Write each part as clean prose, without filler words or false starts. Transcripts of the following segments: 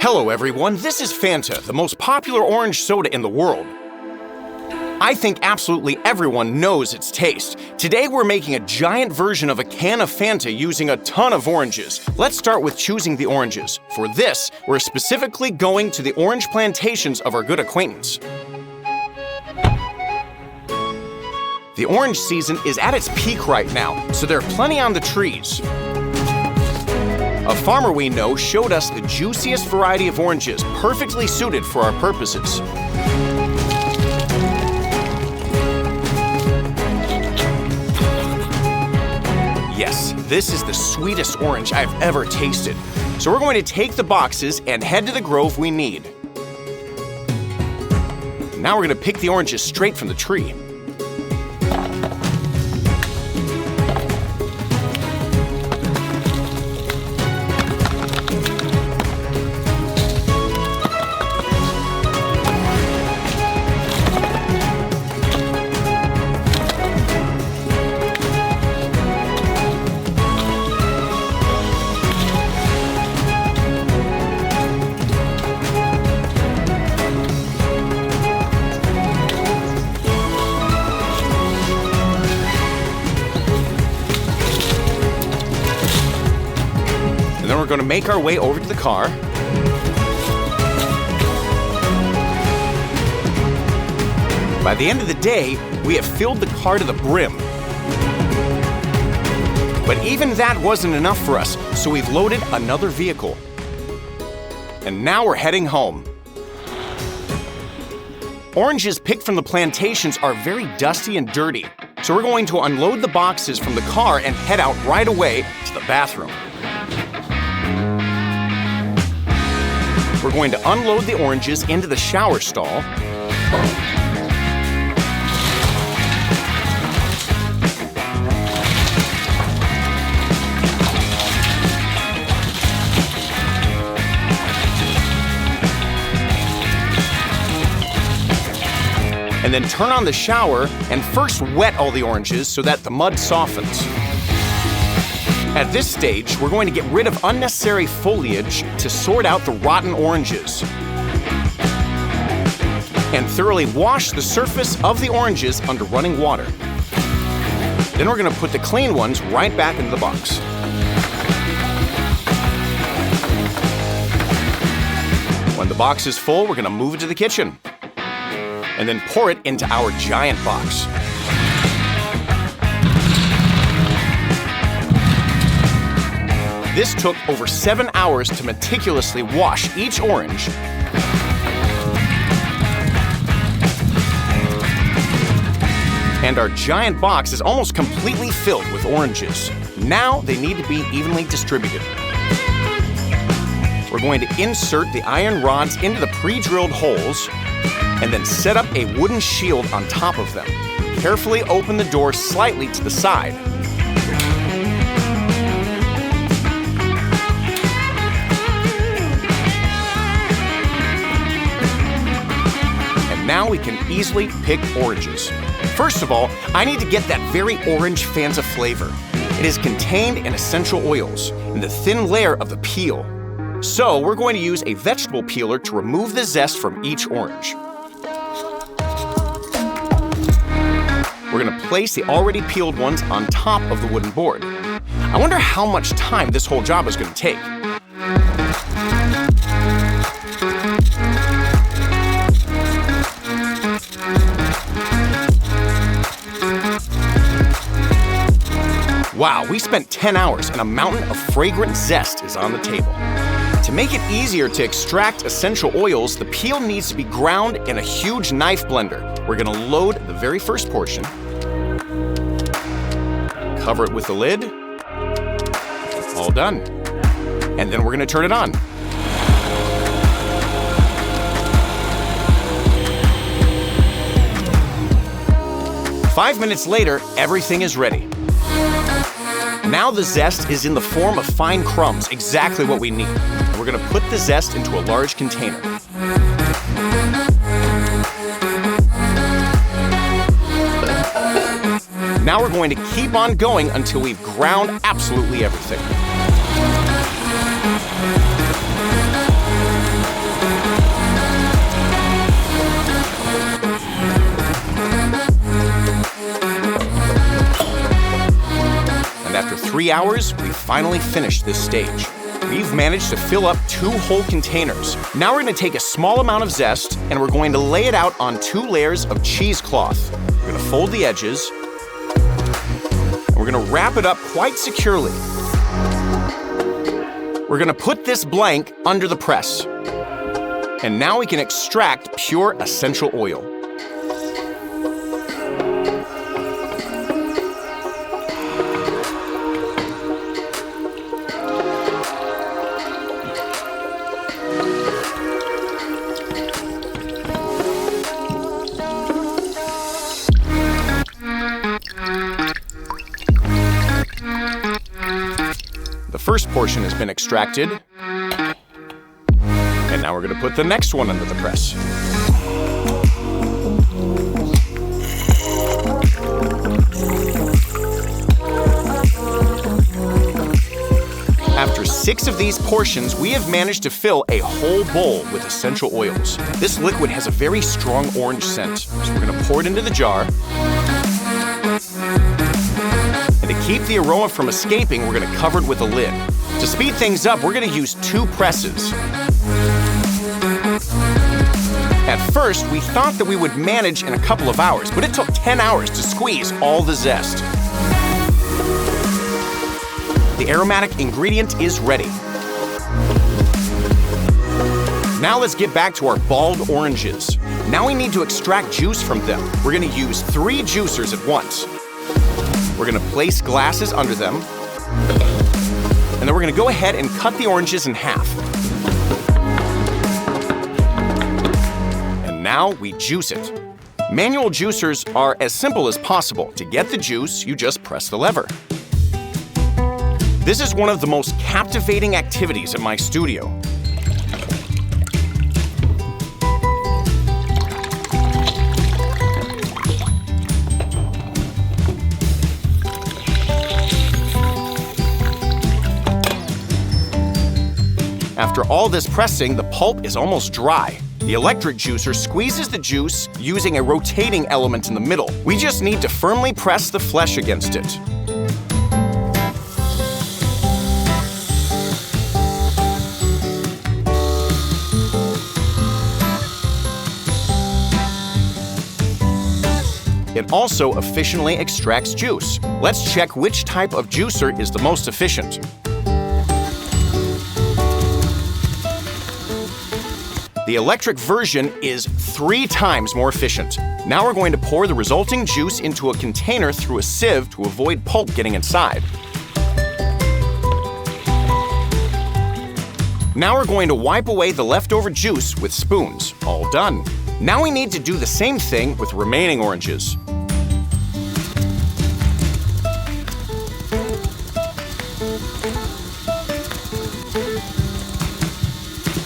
Hello everyone, this is Fanta, the most popular orange soda in the world. I think absolutely everyone knows its taste. Today we're making a giant version of a can of Fanta using a ton of oranges. Let's start with choosing the oranges. For this, we're specifically going to the orange plantations of our good acquaintance. The orange season is at its peak right now, so there are plenty on the trees. A farmer we know showed us the juiciest variety of oranges, perfectly suited for our purposes. Yes, this is the sweetest orange I've ever tasted. So we're going to take the boxes and head to the grove we need. Now we're going to pick the oranges straight from the tree. Then we're going to make our way over to the car. By the end of the day, we have filled the car to the brim. But even that wasn't enough for us, so we've loaded another vehicle. And now we're heading home. Oranges picked from the plantations are very dusty and dirty, so we're going to unload the boxes from the car and head out right away to the bathroom. We're going to unload the oranges into the shower stall. And then turn on the shower and first wet all the oranges so that the mud softens. At this stage, we're going to get rid of unnecessary foliage to sort out the rotten oranges. And thoroughly wash the surface of the oranges under running water. Then we're going to put the clean ones right back into the box. When the box is full, we're going to move it to the kitchen. And then pour it into our giant box. This took over 7 hours to meticulously wash each orange. And our giant box is almost completely filled with oranges. Now they need to be evenly distributed. We're going to insert the iron rods into the pre-drilled holes and then set up a wooden shield on top of them. Carefully open the door slightly to the side. Now we can easily pick oranges. First of all, I need to get that very orange Fanta flavor. It is contained in essential oils and the thin layer of the peel. So we're going to use a vegetable peeler to remove the zest from each orange. We're going to place the already peeled ones on top of the wooden board. I wonder how much time this whole job is going to take. Wow, we spent 10 hours and a mountain of fragrant zest is on the table. To make it easier to extract essential oils, the peel needs to be ground in a huge knife blender. We're going to load the very first portion, cover it with the lid, all done. And then we're going to turn it on. Five minutes later, everything is ready. Now the zest is in the form of fine crumbs, exactly what we need. And we're going to put the zest into a large container. Now we're going to keep on going until we've ground absolutely everything. 3 hours, we finally finished this stage. We've managed to fill up 2 whole containers. Now we're going to take a small amount of zest and we're going to lay it out on 2 layers of cheesecloth. We're going to fold the edges and we're going to wrap it up quite securely. We're going to put this blank under the press. And now we can extract pure essential oil. The first portion has been extracted. And now we're going to put the next one under the press. After 6 of these portions, we have managed to fill a whole bowl with essential oils. This liquid has a very strong orange scent, so we're going to pour it into the jar. And to keep the aroma from escaping, we're going to cover it with a lid. To speed things up, we're going to use 2 presses. At first, we thought that we would manage in a couple of hours, but it took 10 hours to squeeze all the zest. The aromatic ingredient is ready. Now let's get back to our balled oranges. Now we need to extract juice from them. We're going to use 3 juicers at once. We're going to place glasses under them. And then we're going to go ahead and cut the oranges in half. And now we juice it. Manual juicers are as simple as possible. To get the juice, you just press the lever. This is one of the most captivating activities at my studio. After all this pressing, the pulp is almost dry. The electric juicer squeezes the juice using a rotating element in the middle. We just need to firmly press the flesh against it. It also efficiently extracts juice. Let's check which type of juicer is the most efficient. The electric version is 3 times more efficient. Now we're going to pour the resulting juice into a container through a sieve to avoid pulp getting inside. Now we're going to wipe away the leftover juice with spoons. All done. Now we need to do the same thing with remaining oranges.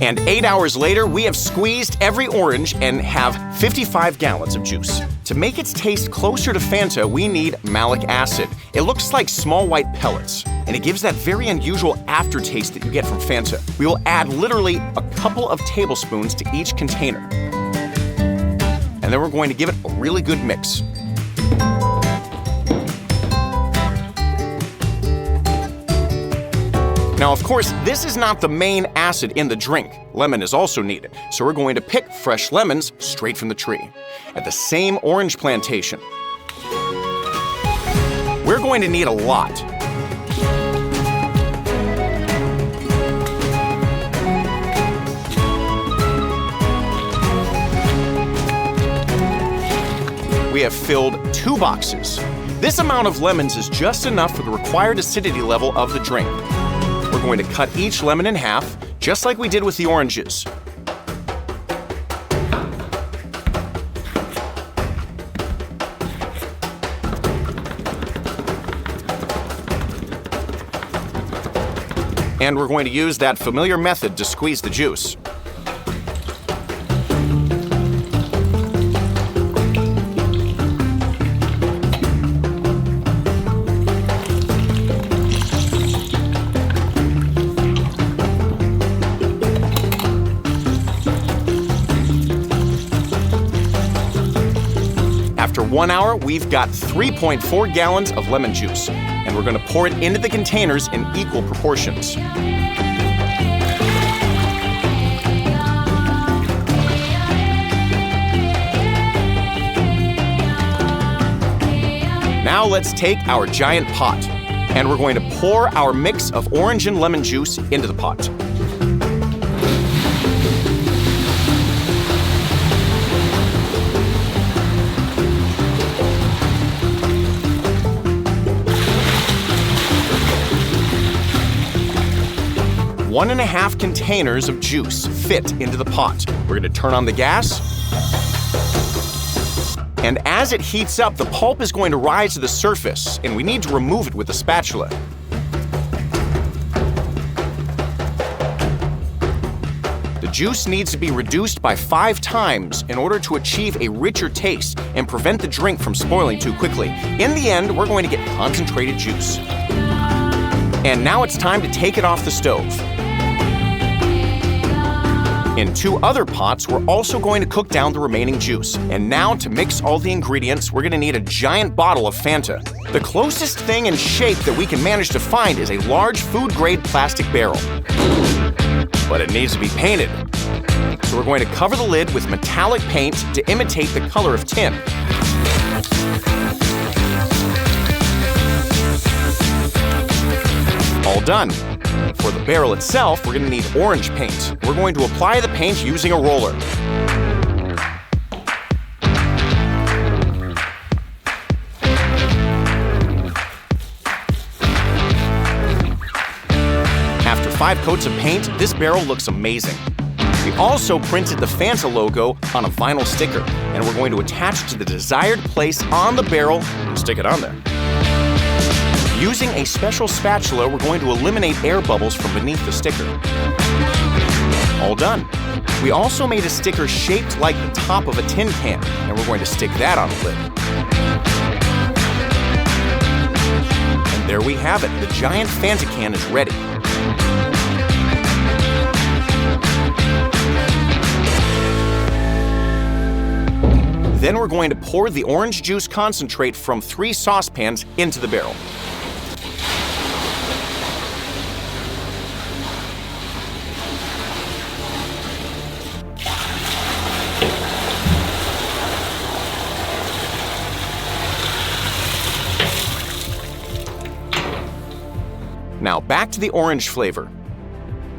And 8 hours later, we have squeezed every orange and have 55 gallons of juice. To make its taste closer to Fanta, we need malic acid. It looks like small white pellets, and it gives that very unusual aftertaste that you get from Fanta. We will add literally a couple of tablespoons to each container. And then we're going to give it a really good mix. Now, of course, this is not the main acid in the drink. Lemon is also needed, so we're going to pick fresh lemons straight from the tree at the same orange plantation. We're going to need a lot. We have filled 2 boxes. This amount of lemons is just enough for the required acidity level of the drink. We're going to cut each lemon in half, just like we did with the oranges. And we're going to use that familiar method to squeeze the juice. After 1 hour, we've got 3.4 gallons of lemon juice. and we're going to pour it into the containers in equal proportions. Now let's take our giant pot, and we're going to pour our mix of orange and lemon juice into the pot. One and a half containers of juice fit into the pot. We're going to turn on the gas. And as it heats up, the pulp is going to rise to the surface, and we need to remove it with a spatula. The juice needs to be reduced by 5 times in order to achieve a richer taste and prevent the drink from spoiling too quickly. In the end, we're going to get concentrated juice. And now it's time to take it off the stove. In 2 other pots, we're also going to cook down the remaining juice. And now, to mix all the ingredients, we're going to need a giant bottle of Fanta. The closest thing in shape that we can manage to find is a large food-grade plastic barrel. But it needs to be painted. So we're going to cover the lid with metallic paint to imitate the color of tin. All done. For the barrel itself, we're going to need orange paint. We're going to apply the paint using a roller. After 5 coats of paint, this barrel looks amazing. We also printed the Fanta logo on a vinyl sticker, and we're going to attach it to the desired place on the barrel and stick it on there. Using a special spatula, we're going to eliminate air bubbles from beneath the sticker. All done. We also made a sticker shaped like the top of a tin can, and we're going to stick that on the lid. And there we have it. The giant Fanta can is ready. Then we're going to pour the orange juice concentrate from 3 saucepans into the barrel. Now back to the orange flavor.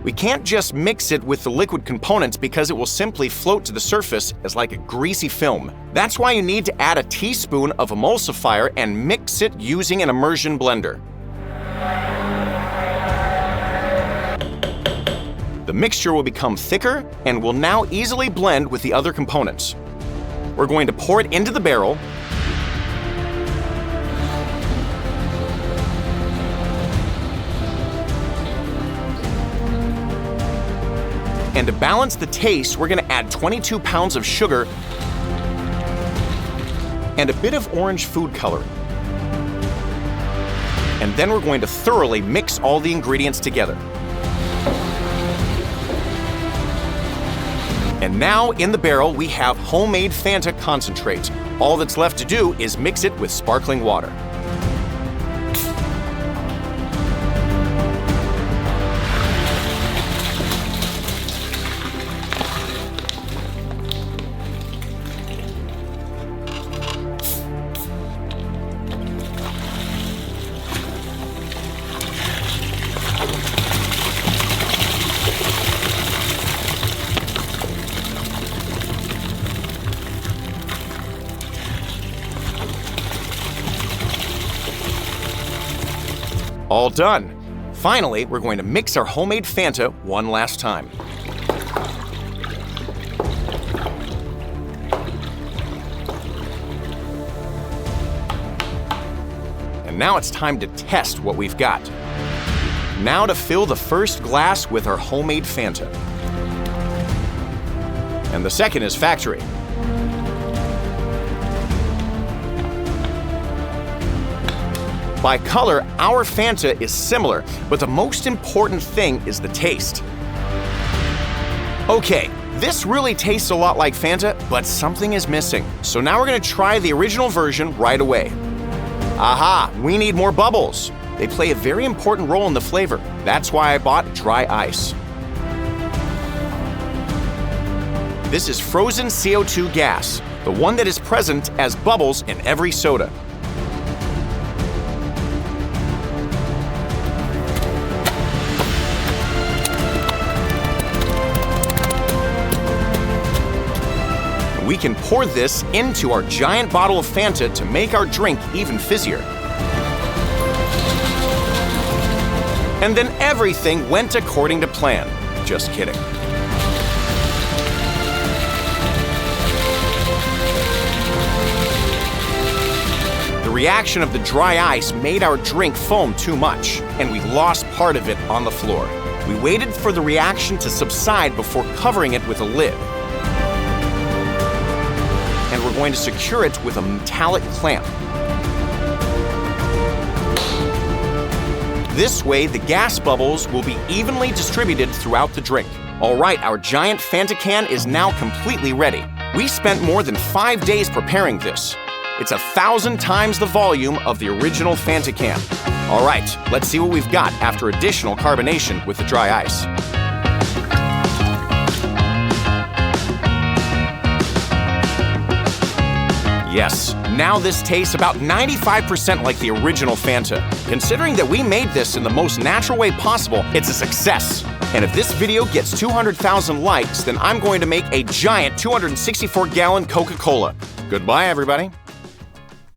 We can't just mix it with the liquid components because it will simply float to the surface as like a greasy film. That's why you need to add a teaspoon of emulsifier and mix it using an immersion blender. The mixture will become thicker and will now easily blend with the other components. We're going to pour it into the barrel. And to balance the taste, we're going to add 22 pounds of sugar and a bit of orange food coloring. And then we're going to thoroughly mix all the ingredients together. And now in the barrel, we have homemade Fanta concentrate. All that's left to do is mix it with sparkling water. All done. Finally, we're going to mix our homemade Fanta one last time. And now it's time to test what we've got. Now to fill the first glass with our homemade Fanta. And the second is factory. By color, our Fanta is similar, but the most important thing is the taste. Okay, this really tastes a lot like Fanta, but something is missing. So now we're going to try the original version right away. Aha, we need more bubbles. They play a very important role in the flavor. That's why I bought dry ice. This is frozen CO2 gas, the one that is present as bubbles in every soda. We can pour this into our giant bottle of Fanta to make our drink even fizzier. And then everything went according to plan. Just kidding. The reaction of the dry ice made our drink foam too much, and we lost part of it on the floor. We waited for the reaction to subside before covering it with a lid. And we're going to secure it with a metallic clamp. This way, the gas bubbles will be evenly distributed throughout the drink. All right, our giant Fanta can is now completely ready. We spent more than 5 days preparing this. It's 1,000 times the volume of the original Fanta can. All right, let's see what we've got after additional carbonation with the dry ice. Yes, now this tastes about 95% like the original Fanta. Considering that we made this in the most natural way possible, it's a success. And if this video gets 200,000 likes, then I'm going to make a giant 264-gallon Coca-Cola. Goodbye, everybody.